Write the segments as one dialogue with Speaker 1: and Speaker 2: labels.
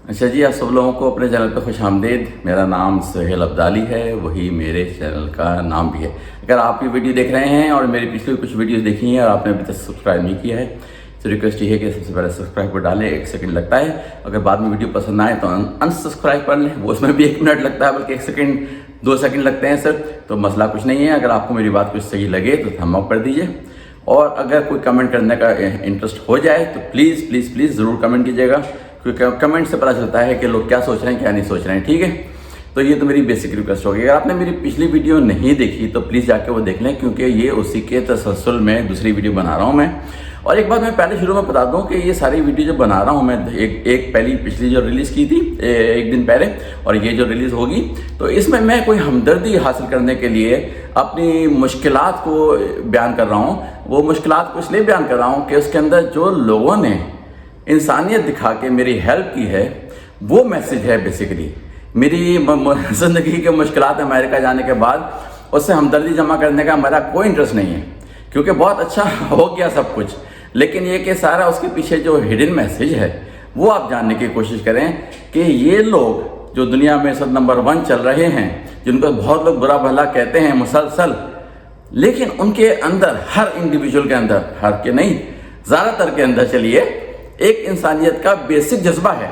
Speaker 1: अच्छा जी, आप सब लोगों को अपने चैनल पर खुश आमदीद। मेरा नाम सुहेल अब्दाली है, वही मेरे चैनल का नाम भी है। अगर आप ये वीडियो देख रहे हैं और मेरी पिछली कुछ वीडियोस देखी हैं और आपने अभी तक सब्सक्राइब नहीं किया है तो रिक्वेस्ट ये है कि सबसे पहले सब्सक्राइब कर डालें। 1 सेकंड लगता है। अगर बाद में वीडियो पसंद आए तो अनसब्सक्राइब कर लें, वो उसमें भी 1 मिनट लगता है, बल्कि 1 सेकंड 2 सेकंड लगते हैं सर, तो मसला कुछ नहीं है। अगर आपको मेरी बात कुछ सही लगे तो थंब अप कर दीजिए, और अगर कोई कमेंट करने का इंटरेस्ट हो जाए तो प्लीज़ प्लीज़ प्लीज़ ज़रूर कमेंट कीजिएगा, क्योंकि कमेंट से पता चलता है कि लोग क्या सोच रहे हैं क्या नहीं सोच रहे हैं। ठीक है, तो ये तो मेरी बेसिक रिक्वेस्ट होगी। अगर आपने मेरी पिछली वीडियो नहीं देखी तो प्लीज़ जाके वो देख लें, क्योंकि ये उसी के तसलसल में दूसरी वीडियो बना रहा हूँ मैं। और एक बात मैं पहले शुरू में बता दूं कि ये सारी वीडियो जो बना रहा हूँ मैं, एक पहली पिछली जो रिलीज़ की थी 1 दिन पहले, और ये जो रिलीज़ होगी, तो इसमें मैं कोई हमदर्दी हासिल करने के लिए अपनी मुश्किलात को बयान कर रहा हूँ। वो मुश्किलात को इसलिए बयान कर रहा हूँ कि उसके अंदर जो लोगों ने इंसानियत दिखा के मेरी हेल्प की है, वो मैसेज है बेसिकली। मेरी ज़िंदगी के मुश्किलात अमेरिका जाने के बाद उससे हमदर्दी जमा करने का मेरा कोई इंटरेस्ट नहीं है, क्योंकि बहुत अच्छा हो गया सब कुछ। लेकिन ये कि सारा उसके पीछे जो हिडन मैसेज है वो आप जानने की कोशिश करें कि ये लोग जो दुनिया में सब नंबर 1 चल रहे हैं, जिनको बहुत लोग बुरा भला कहते हैं मुसलसल, लेकिन उनके अंदर, हर इंडिविजुअल के अंदर, हर के नहीं ज़्यादातर के अंदर चलिए, एक इंसानियत का बेसिक जज्बा है।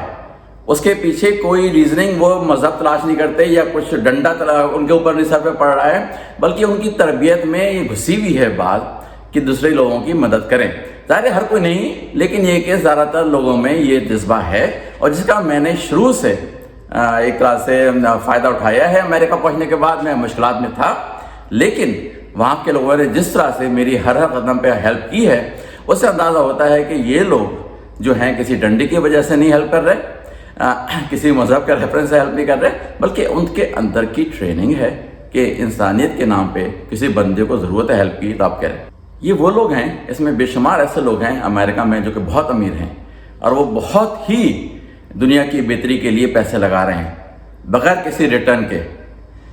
Speaker 1: उसके पीछे कोई रीजनिंग, वो मजहब तलाश नहीं करते या कुछ डंडा उनके ऊपर नहीं सर पे पड़ रहा है, बल्कि उनकी तरबियत में ये घुसी हुई है बात कि दूसरे लोगों की मदद करें। ज़ाहिर हर कोई नहीं, लेकिन ये कि ज़्यादातर लोगों में ये जज्बा है, और जिसका मैंने शुरू से एक तरह से फ़ायदा उठाया है। अमेरिका पहुंचने के बाद मैं मुश्किलात में था, लेकिन वहाँ के लोगों ने जिस तरह से मेरी हर कदम पे हेल्प की है, उससे अंदाज़ा होता है कि ये लोग जो हैं किसी डंडे की वजह से नहीं हेल्प कर रहे, किसी मज़हब का रेफरेंस से हेल्प नहीं कर रहे, बल्कि उनके अंदर की ट्रेनिंग है कि इंसानियत के नाम पे किसी बंदे को ज़रूरत है हेल्प की तो आप करें। ये वो लोग हैं, इसमें बेशुमार ऐसे लोग हैं अमेरिका में जो कि बहुत अमीर हैं, और वो बहुत ही दुनिया की बेहतरी के लिए पैसे लगा रहे हैं बगैर किसी रिटर्न के।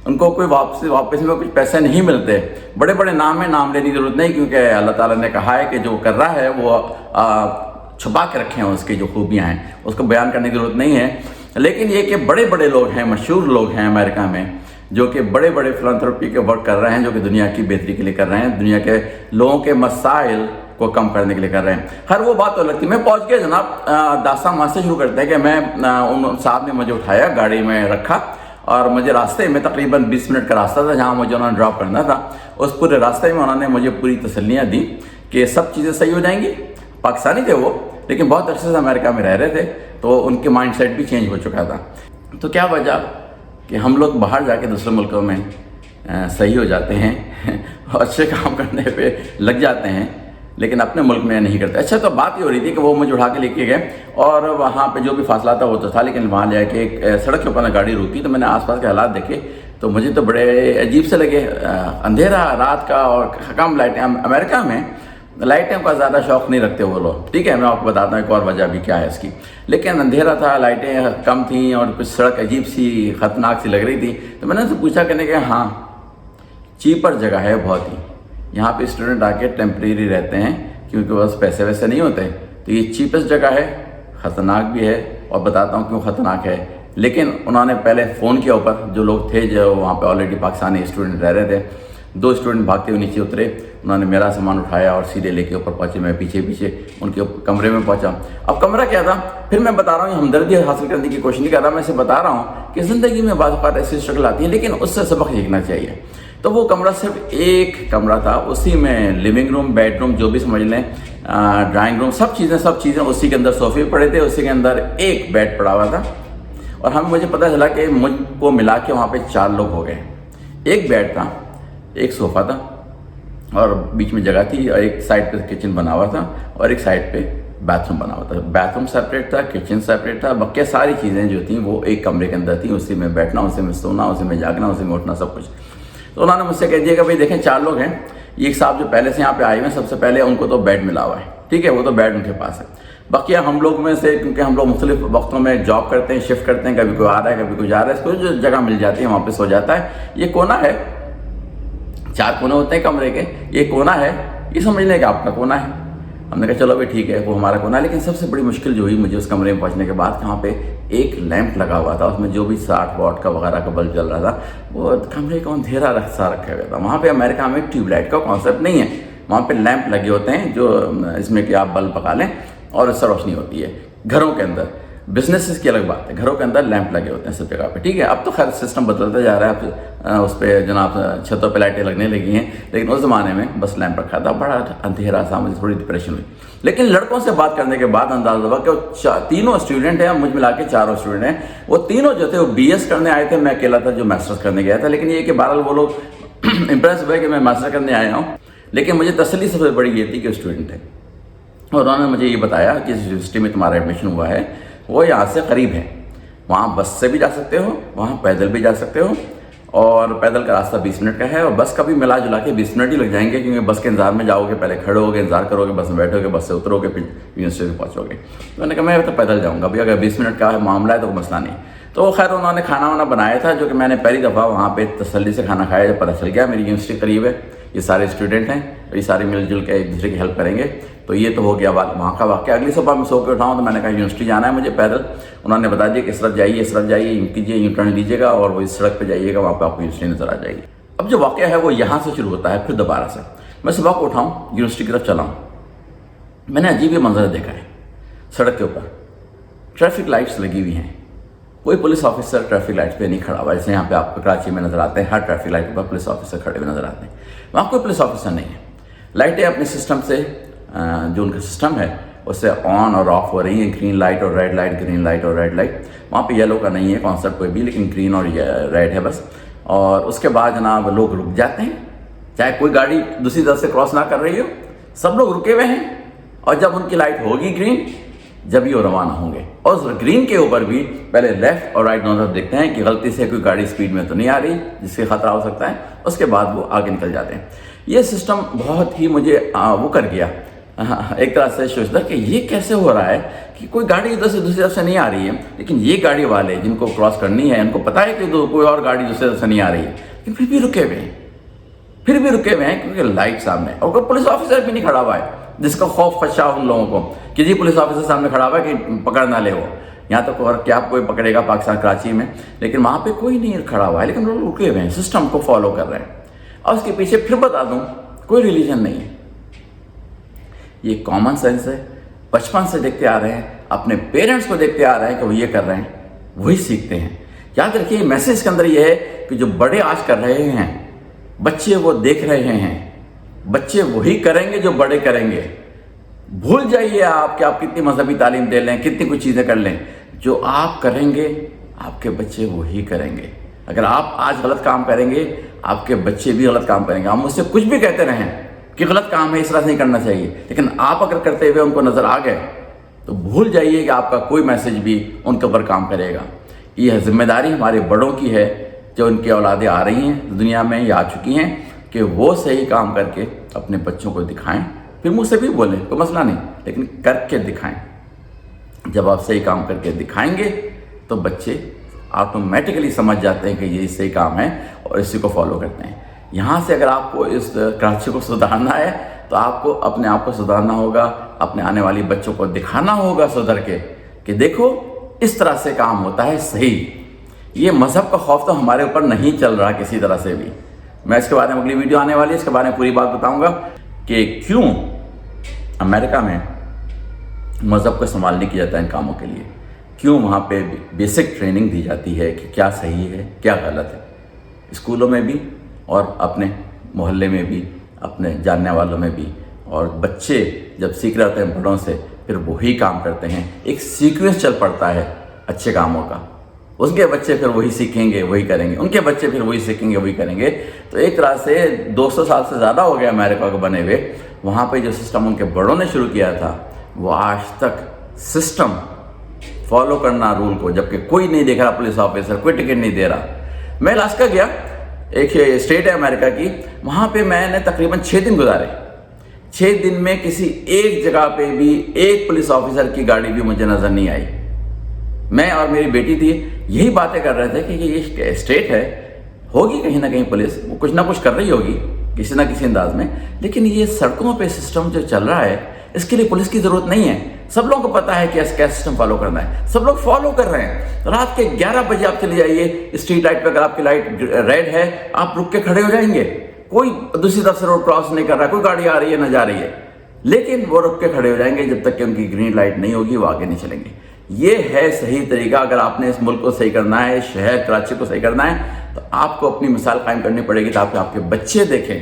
Speaker 1: उनको कोई वापस में कुछ पैसे नहीं मिलते। बड़े बड़े नाम है, नाम लेने की जरूरत नहीं, क्योंकि अल्लाह ताला ने कहा है कि जो कर रहा है वो छुपा के रखे हैं, उसकी जो खूबियाँ हैं उसको बयान करने की जरूरत नहीं है। लेकिन ये कि बड़े बड़े लोग हैं, मशहूर लोग हैं अमेरिका में, जो कि बड़े बड़े फिलैंथ्रोपी के वर्क कर रहे हैं, जो कि दुनिया की बेहतरी के लिए कर रहे हैं, दुनिया के लोगों के मसाइल को कम करने के लिए कर रहे हैं। हर वो बात तो लगती है। मैं पहुंच गया जनाब, दास्तान वहाँ से शुरू करते हैं कि मैं उन साहब ने मुझे उठाया, गाड़ी में रखा, और मुझे रास्ते में तकरीबन 20 मिनट का रास्ता था जहाँ मुझे उन्होंने ड्रॉप करना था। उस पूरे रास्ते में उन्होंने मुझे पूरी तसल्लियाँ दी कि सब चीज़ें सही हो जाएंगी। पाकिस्तानी थे वो, लेकिन बहुत अरसे से अमेरिका में रह रहे थे, तो उनके माइंड सेट भी चेंज हो चुका था। तो क्या वजह कि हम लोग बाहर जाके दूसरे मुल्कों में सही हो जाते हैं और अच्छे काम करने पे लग जाते हैं, लेकिन अपने मुल्क में नहीं करते। अच्छा, तो बात ये हो रही थी कि वो मुझे उठा के लेके गए, और वहाँ पे जो भी फासला था वो तो था, लेकिन वहाँ जाके एक सड़क के ऊपर गाड़ी रुकी, तो मैंने आसपास के हालात देखे तो मुझे तो बड़े अजीब से लगे। अंधेरा रात का और कम लाइटें। अमेरिका में लाइटें का ज़्यादा शौक़ नहीं रखते वो लोग, ठीक है। मैं आपको बताता हूँ एक और वजह भी क्या है इसकी। लेकिन अंधेरा था, लाइटें कम थी, और कुछ सड़क अजीब सी ख़तरनाक सी लग रही थी। तो मैंने उनसे पूछा करने के, हाँ चीपर जगह है बहुत ही, यहाँ पे स्टूडेंट आके टेम्परेरी रहते हैं क्योंकि बस पैसे वैसे नहीं होते, तो ये चीपेस्ट जगह है, ख़तरनाक भी है, और बताता हूँ क्यों ख़तरनाक है। लेकिन उन्होंने पहले फ़ोन किया ऊपर, जो लोग थे जो वहाँ पे ऑलरेडी पाकिस्तानी स्टूडेंट रह रहे थे। 2 स्टूडेंट भागते हुए नीचे उतरे, उन्होंने मेरा सामान उठाया और सीधे लेके ऊपर पहुँचे। मैं पीछे पीछे उनके कमरे में पहुँचा। अब कमरा क्या था, फिर मैं बता रहा हूँ, हमदर्दी हासिल करने की कोशिश नहीं कर रहा, मैं इसे बता रहा हूँ कि ज़िंदगी में बाज़ औक़ात ऐसी स्ट्रगल आती है, लेकिन उससे सबक सीखना चाहिए। तो वो कमरा सिर्फ एक कमरा था, उसी में लिविंग रूम, बेडरूम, जो भी समझ लें, ड्राइंग रूम, सब चीज़ें उसी के अंदर, सोफे पड़े थे, उसी के अंदर एक बेड पड़ा हुआ था। और मुझे पता चला कि मुझको मिला के वहाँ पे 4 लोग हो गए। एक बेड था, एक सोफ़ा था, और बीच में जगह थी, और एक साइड पे किचन बना हुआ था, और एक साइड पे बाथरूम बना हुआ था। बाथरूम सेपरेट था, किचन सेपरेट था, बाकी सारी चीज़ें जो थी वो एक कमरे के अंदर थी। उसी में बैठना, उसी में सोना, उसी में जागना, उसी में उठना, सब कुछ। तो उन्होंने मुझसे कह दिया कि भाई देखें 4 लोग हैं, ये एक साहब जो पहले से यहाँ पे आए हुए हैं, सबसे पहले उनको तो बेड मिला हुआ है, ठीक है, वो तो बेड उनके पास है। बाकी हम लोग में से, क्योंकि हम लोग मुख्तलिफ वक्तों में जॉब करते हैं, शिफ्ट करते हैं, कभी कोई आ रहा है कभी कोई जा रहा है, इसको जो जगह मिल जाती है वहाँ पे सो जाता है। ये कोना है, 4 कोने होते हैं कमरे के, ये कोना है, ये समझ लें कि आपका कोना है। हमने कहा चलो भाई ठीक है, वो हमारा कोना। लेकिन सबसे बड़ी मुश्किल जो हुई मुझे उस कमरे में पहुंचने के बाद, वहाँ पे एक लैंप लगा हुआ था, उसमें जो भी 60 वाट का वगैरह का बल्ब जल रहा था, वो कमरे को अंधेरा सा रखा गया था। वहाँ पे अमेरिका में ट्यूबलाइट का कॉन्सेप्ट नहीं है, वहाँ पे लैंप लगे होते हैं जो इसमें कि आप बल्ब पका लें और इससे रोशनी होती है। घरों के अंदर, बिजनेसेस की अलग बात है, घरों के अंदर लैंप लगे होते हैं सब जगह पे, ठीक है। अब तो खैर सिस्टम बदलता जा रहा है, अब उस पर जनाब छतों पे लाइटें लगने लगी हैं, लेकिन उस ज़माने में बस लैंप रखा था, बड़ा अंधेरा सा, मुझे थोड़ी डिप्रेशन हुई। लेकिन लड़कों से बात करने के बाद अंदाजा हुआ कि तीनों स्टूडेंट हैं, मुझ मिला के 4 स्टूडेंट हैं, वो तीनों जो थे वो BS करने आए थे, मैं अकेला था जो मास्टर्स करने गया था। लेकिन ये कि बहरहाल वो लोग इम्प्रेस हुए कि मैं मास्टर करने आया हूँ, लेकिन मुझे तसल्ली सबसे बड़ी ये थी कि स्टूडेंट है। और उन्होंने मुझे ये बताया कि जिस यूनिवर्सिटी में तुम्हारा एडमिशन हुआ है वो यहाँ से करीब है, वहाँ बस से भी जा सकते हो, वहाँ पैदल भी जा सकते हो, और पैदल का रास्ता 20 मिनट का है, और बस का भी मिला जुला के 20 मिनट ही लग जाएंगे, क्योंकि बस के इंतजार में जाओगे, पहले खड़े होगे, इंतजार करोगे, बस में बैठोगे, बस से उतरोगे, फिर यूनिवर्सिटी में पहुँचोगे। तो मैंने कहा मैं तो पैदल जाऊँगा, अभी अगर 20 मिनट का मामला है तो मसला नहीं। तो खैर उन्होंने खाना वाना बनाया था, जो कि मैंने पहली दफ़ा वहाँ पे तसल्ली से खाना खाया, जब पता चल गया मेरी यूनिवर्सिटी करीब है, ये सारे स्टूडेंट हैं, ये सारे मिलजुल के एक दूसरे की हेल्प करेंगे। तो ये तो हो गया वहाँ का वाक़या। अगली सुबह मैं सो के उठाऊँ तो मैंने कहा यूनिवर्सिटी जाना है मुझे पैदल। उन्होंने बता दिया कि इस तरफ जाइए, इस तरफ जाइए, यूँ कीजिए, यूँ टर्न लीजिएगा और वो इस सड़क पर जाइएगा, वहाँ पर आपको यूनिवर्सिटी नज़र आ जाएगी। अब जो वाक़या है वो यहाँ से शुरू होता है, फिर दोबारा से मैं सुबह को उठाऊँ, यूनिवर्सिटी की तरफ चलाऊँ, मैंने अजीब ही मंजर देखा है। सड़क के ऊपर ट्रैफिक लाइट्स लगी हुई हैं, कोई पुलिस ऑफिसर ट्रैफिक लाइट्स पे नहीं खड़ा हुआ, जैसे यहाँ पे आपको कराची में नज़र आते हैं, हर ट्रैफिक लाइट पर पुलिस ऑफिसर खड़े हुए नज़र आते हैं। वहाँ कोई पुलिस ऑफिसर नहीं है। लाइटें अपने सिस्टम से, जो उनका सिस्टम है उससे ऑन और ऑफ हो रही हैं, ग्रीन लाइट और रेड लाइट, ग्रीन लाइट और रेड लाइट। वहाँ पे येलो का नहीं है कॉन्सेप्ट कोई भी, लेकिन ग्रीन और रेड है बस। और उसके बाद जनाब लोग रुक जाते हैं, चाहे कोई गाड़ी दूसरी तरफ से क्रॉस ना कर रही हो, सब लोग रुके हुए हैं, और जब उनकी लाइट होगी ग्रीन, जब ही वो रवाना होंगे। और उस ग्रीन के ऊपर भी पहले लेफ्ट और राइट दोनों तरफ देखते हैं कि गलती से कोई गाड़ी स्पीड में तो नहीं आ रही जिससे खतरा हो सकता है, उसके बाद वो आगे निकल जाते हैं। ये सिस्टम बहुत ही मुझे वो कर गया, एक तरह से सोचता कि ये कैसे हो रहा है कि कोई गाड़ी इधर से दूसरी तरफ से नहीं आ रही है, लेकिन ये गाड़ी वाले जिनको क्रॉस करनी है उनको पता है कि कोई और गाड़ी दूसरी तरफ से नहीं आ रही है, लेकिन फिर भी रुके हुए हैं, क्योंकि लाइट सामने, और कोई पुलिस ऑफिसर भी नहीं खड़ा हुआ है जिसका खौफ खदशा उन लोगों को कि जी पुलिस ऑफिसर सामने खड़ा हुआ है कि पकड़ ना ले वो। यहाँ तक और क्या कोई पकड़ेगा पाकिस्तान कराची में, लेकिन वहाँ पे कोई नहीं खड़ा हुआ है, लेकिन लोग रुके हुए हैं, सिस्टम को फॉलो कर रहे हैं। और उसके पीछे फिर बता दूँ कोई रिलीजन नहीं है, ये कॉमन सेंस है, बचपन से देखते आ रहे हैं, अपने पेरेंट्स को देखते आ रहे हैं कि वो ये कर रहे हैं, वही सीखते हैं। याद रखिए मैसेज के अंदर ये है कि जो बड़े आज कर रहे हैं बच्चे वो देख रहे हैं, बच्चे वही करेंगे जो बड़े करेंगे। भूल जाइए आप कि आप कितनी मजहबी तालीम दे लें, कितनी कुछ चीज़ें कर लें, जो आप करेंगे आपके बच्चे वही करेंगे। अगर आप आज गलत काम करेंगे आपके बच्चे भी गलत काम करेंगे। आप मुझसे कुछ भी कहते रहें कि गलत काम है, इस तरह से नहीं करना चाहिए, लेकिन आप अगर करते हुए उनको नज़र आ गए तो भूल जाइए कि आपका कोई मैसेज भी उनके ऊपर काम करेगा। यह जिम्मेदारी हमारे बड़ों की है, जो उनकी औलादें आ रही हैं दुनिया में या आ चुकी हैं, कि वो सही काम करके अपने बच्चों को दिखाएं। फिर मुझसे भी बोलें, कोई मसला नहीं, लेकिन करके दिखाएं। जब आप सही काम करके दिखाएंगे तो बच्चे ऑटोमेटिकली समझ जाते हैं कि ये सही काम है और इसी को फॉलो करते हैं। यहाँ से अगर आपको इस कराची को सुधारना है तो आपको अपने आप को सुधारना होगा, अपने आने वाली बच्चों को दिखाना होगा सुधर के कि देखो इस तरह से काम होता है सही। ये मज़हब का खौफ तो हमारे ऊपर नहीं चल रहा किसी तरह से भी। मैं इसके बारे में अगली वीडियो आने वाली है, इसके बारे में पूरी बात बताऊंगा कि क्यों अमेरिका में मज़हब को इस्तेमाल नहीं किया जाता इन कामों के लिए, क्यों वहाँ पे बेसिक ट्रेनिंग दी जाती है कि क्या सही है क्या गलत है, स्कूलों में भी और अपने मोहल्ले में भी, अपने जानने वालों में भी। और बच्चे जब सीख रहे होते हैं बड़ों से फिर वही काम करते हैं, एक सीक्वेंस चल पड़ता है अच्छे कामों का। उसके बच्चे फिर वही सीखेंगे वही करेंगे, उनके बच्चे फिर वही सीखेंगे वही करेंगे। तो एक तरह से 200 साल से ज़्यादा हो गया अमेरिका को बने हुए। वहाँ पे जो सिस्टम उनके बड़ों ने शुरू किया था वो आज तक सिस्टम फॉलो करना रूल को, जबकि कोई नहीं देख रहा, पुलिस ऑफिसर कोई टिकट नहीं दे रहा। मैं अलास्का गया, एक स्टेट है अमेरिका की, वहाँ पे मैंने तकरीबन 6 दिन गुजारे। 6 दिन में किसी एक जगह पे भी एक पुलिस ऑफिसर की गाड़ी भी मुझे नज़र नहीं आई। मैं और मेरी बेटी थी, यही बातें कर रहे थे कि ये स्टेट है, होगी कहीं ना कहीं पुलिस, वो कुछ ना कुछ कर रही होगी किसी ना किसी अंदाज में, लेकिन ये सड़कों पे सिस्टम जो चल रहा है اس کے لیے پولیس کی ضرورت نہیں ہے. سب لوگوں کو پتا ہے کہ کیا سسٹم فالو کرنا ہے, سب لوگ فالو کر رہے ہیں. رات کے 11 بجے آپ چلے جائیے اسٹریٹ لائٹ پہ, اگر آپ کی لائٹ ریڈ ہے آپ رک کے کھڑے ہو جائیں گے. کوئی دوسری طرف سے روڈ کراس نہیں کر رہا, کوئی گاڑی آ رہی ہے نہ جا رہی ہے, لیکن وہ رک کے کھڑے ہو جائیں گے جب تک کہ ان کی گرین لائٹ نہیں ہوگی, وہ آگے نہیں چلیں گے. یہ ہے صحیح طریقہ. اگر آپ نے اس ملک کو صحیح کرنا ہے, شہر کراچی کو صحیح کرنا ہے, تو آپ کو اپنی مثال قائم کرنی پڑے گی تاکہ آپ کے بچے دیکھیں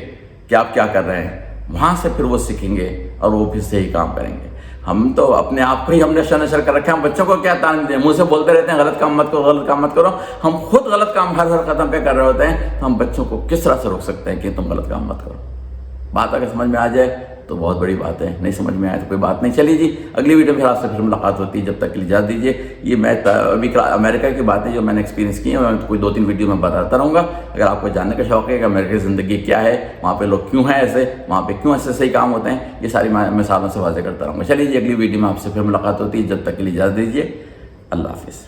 Speaker 1: کہ آپ کیا کر رہے ہیں. وہاں سے پھر وہ سیکھیں گے اور وہ پھر صحیح کام کریں گے. ہم تو اپنے آپ کو ہی ہم نے نشر کر رکھا ہے. ہم بچوں کو کیا تعلیم دیں؟ منہ سے بولتے رہتے ہیں غلط کام مت کرو, غلط کام مت کرو. ہم خود غلط کام ہر قدم پہ کر رہے ہوتے ہیں. ہم بچوں کو کس طرح سے روک سکتے ہیں کہ تم غلط کام مت کرو؟ بات اگر سمجھ میں آ جائے تو بہت بڑی بات ہے, نہیں سمجھ میں آئے تو کوئی بات نہیں. چلیے جی, اگلی ویڈیو میں آپ سے پھر ملاقات ہوتی ہے. جب تک کے لیے اجازت دیجیے. یہ میں ابھی امریکہ کی باتیں جو میں نے ایکسپیرینس کی ہیں, میں کوئی 2-3 ویڈیو میں بتاتا رہوں گا. اگر آپ کو جاننے کا شوق ہے کہ امریکہ کی زندگی کیا ہے, وہاں پہ لوگ کیوں ہیں ایسے, وہاں پہ کیوں ایسے صحیح کام ہوتے ہیں, یہ ساری مثالوں سے واضح کرتا رہوں گا. چلیے جی, اگلی ویڈیو میں آپ سے پھر ملاقات ہوتی ہے. جب تک کے لیے اجازت دیجیے. اللہ حافظ.